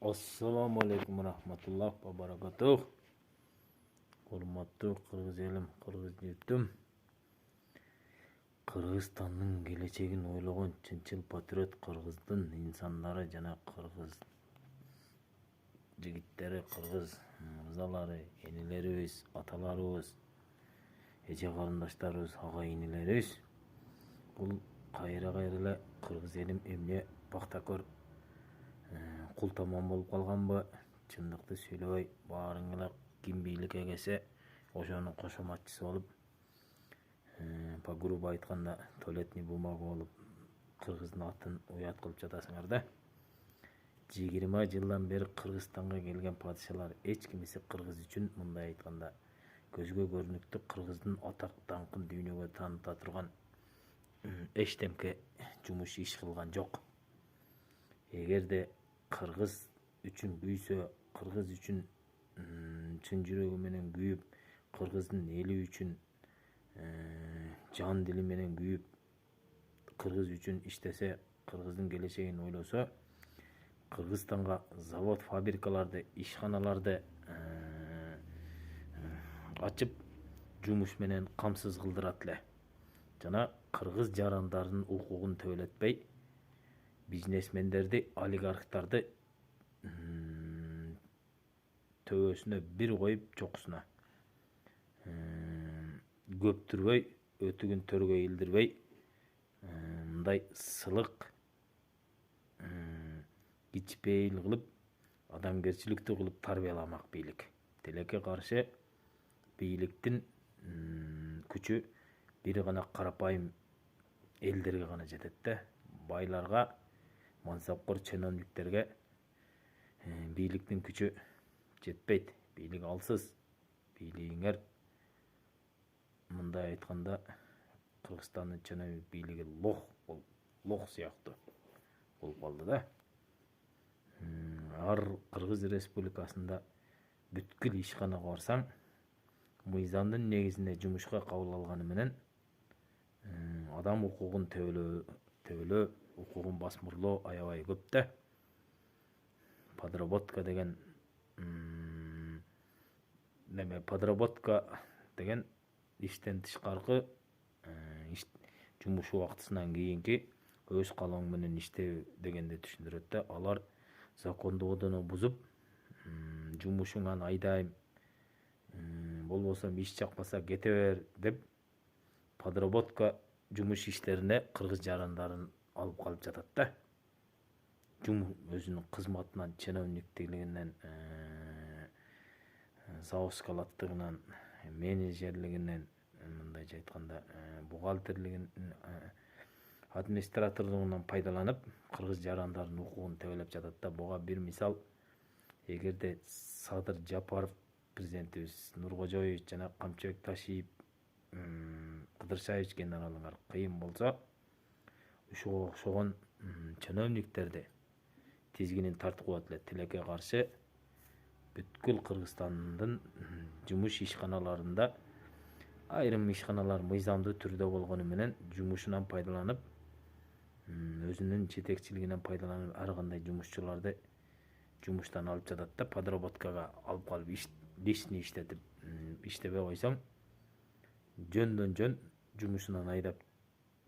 Assalamu alaikum rahmatulloh va barakatuh. Hurmatli Qirg'iz elim, Qirg'iz yurtim. Qirg'izistonning kelajagini o'ylagan chinchil patriot Qirg'izning insonlari jana Qirg'iz jigitlari, Qirg'iz mirzalari, enilerimiz, atalarimiz, eje qarindoshlarimiz, ag'a inilerimiz. Бұл қайра-қайрылы Qirg'iz elim emne paxtakor кул таман болуп калган ба, чындыкты сүйлөбөй баарыңыла ким бийликке келсе ошонун кошоматчысы болуп, по грубо айтканда туалетный бумага болуп Кыргыздын атын уят кылып жатасыңар да. 20 жылдан бери Кыргызстанга келген падышалар эч кимиси Кыргыз үчүн мындай айтканда көзгө көрүнүктүү Кыргыздын атак даңкын дүйнөгө тааныта турган эчтемке жумуш иш кылган жок. Эгерде Кыргыз үчүн күйсө, Кыргыз үчүн чын жүрөгү менен күйүп, Кыргыздын эли үчүн жан дили менен күйүп, Кыргыз үчүн иштесе, Кыргыздын келечегин ойлосо, Кыргызстанга завод, фабрикаларды, ишканаларды ачып, жумуш менен камсыз кылдырат эле. Жана Кыргыз жарандардын укугун төөлөтпөй, бизнесмендерди, олигархтарды төбөсүнө бир коюп чокусуна көптүрбөй, өтүгүн төргө илдирбей, мындай сылык, кичпейил кылып, адамгерчиликтүү кылып тарбияламак бийлик. Тилекке каршы бийликтин күчү бир гана карапайым элдерге гана жетет да. Байларга, мансапкор чиновниктерге бийликтин күчү жетпейт. Бийлик алсыз. Бийлигиңер мындай айтканда Кыргызстандын чиновник бийлиги лох сыяктуу болуп калды да. Ар Кыргыз Республикасында бүткүл ишканага барсаң, мыйзамдын негизинде жумушка кабыл алганы менен адам укугун төөлөө, укугун басмырлоо аябай көп да. Подработка деген иштен тышкаркы жумуш убактысынан кийинки өз калооң менен иштөө дегенди түшүндүрөт да. Алар закондуу бузуп, жумушуңан айдайм, болбосо иш жакпаса кете бер деп подработка жумуш иштерине Кыргыз жарандарын алып калып жатат да. Өзүнүн кызматынан, чиновниктигинен, заводскалаттыгынан, менеджерлигинен, мындайча айтканда, бухгалтерлигин, администраторлугунан пайдаланып, Кыргыз жарандардын укугун төөлөп жатат да. Буга бир мисал, эгерде Садыр Жапаров президентибиз, Нуркожоевич жана Камчыбек Ташиев, Кыдыршаевич генералыңар кыйын болсо, ушуга окшогон чиновниктерди тизгинин тартып коет эле. Тилекке каршы бүткүл Кыргызстандын жумуш ишканаларында айрым ишканалар мыйзамдуу түрдө болгону менен жумушунан пайдаланып, өзүнүн жетекчилигинен пайдаланып, ар кандай жумушчуларды жумуштан алып жатат да. Подработкага алып калып, лишний иштетип, иштебей койсоң, жөндөн жөн жумушунан айдап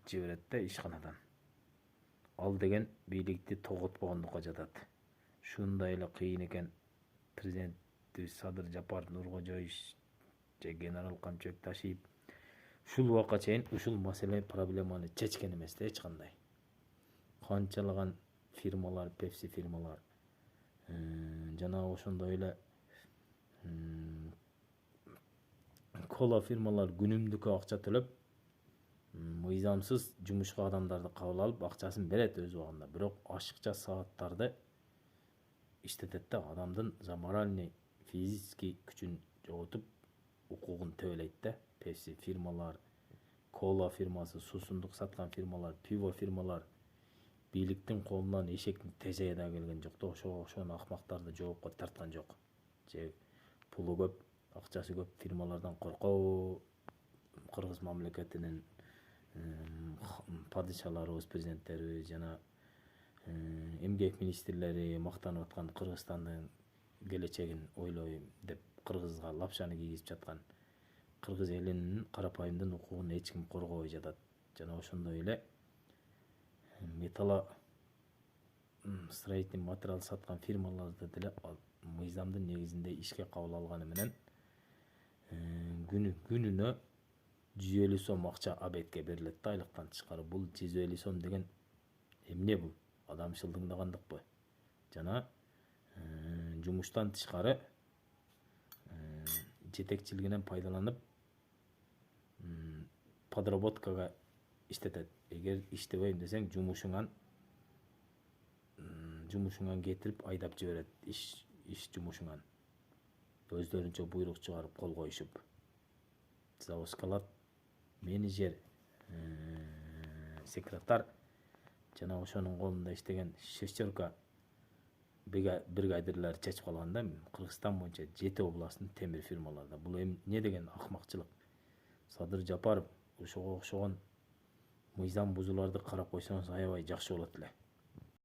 жиберет да ишканадан. Ал деген бийликти тоготпогондукка жатат. Шундай эле кыйын экен президентибиз Садыр Жапаров, Нуркожоевич же генерал Камчыбек Ташиев ушул убакка чейин ушул маселе проблеманы чечкен эмес да эч кандай. Канчалаган фирмалар, Pepsi фирмалар, жана ошондой эле кола фирмалар күнүмдүккө акча төлөп, мыйзамсыз жумушка адамдарды кабыл алып, акчасын берет өз убагында. Бирок ашыкча сааттарды иштетет да, адамдын моральный, физический күчүн жоготуп, укугун төөлөйт да. Pepsi фирмалар, кола фирмасы, суусундук саткан фирмалар, пиво фирмалар бийликтин колунан эшектин тежеги да келген жок да. Ошону акмактарды жоопко тарткан жок. Же пулу көп, акчасы көп фирмалардан коркобу Кыргыз мамлекетинин падышаларыбыз, президенттерибиз жана эмгек министрлери мактанып аткан Кыргызстандын келечегин ойлойм деп кыргызга лапшаны кийгизип жаткан кыргыз элинин карапайымдын укугун эч ким коргобой жатат. Жана ошондой эле металло строительный материал саткан фирмаларды деле мыйзамдын негизинде ишке кабыл алганы менен күнүнө 150 сом акча абетке берилет да айлыктан тышкары. Бул 150 сом деген эмне бул? Адамчылдыгындагандыкпы? Жана жумуштан тышкары жетекчилигинен пайдаланып подработкага иштетет. Эгер иштебейм десең жумушуңан кетирип айдап жиберет, иш жумушуңан. Өздөрүнчө буйрук чыгарып кол коюшуп. Заводскалар, менеджер, секретарь жана ошонун колунда иштеген шестерка бригадирлер чечип калган да. Кыргызстан боюнча 7 областтын темир фирмаларда. Бул эмне деген акмакчылык. Садыр Жапаров ошого окшогон мыйзам бузууларды карап койсоңуз аябай жакшы болот эле.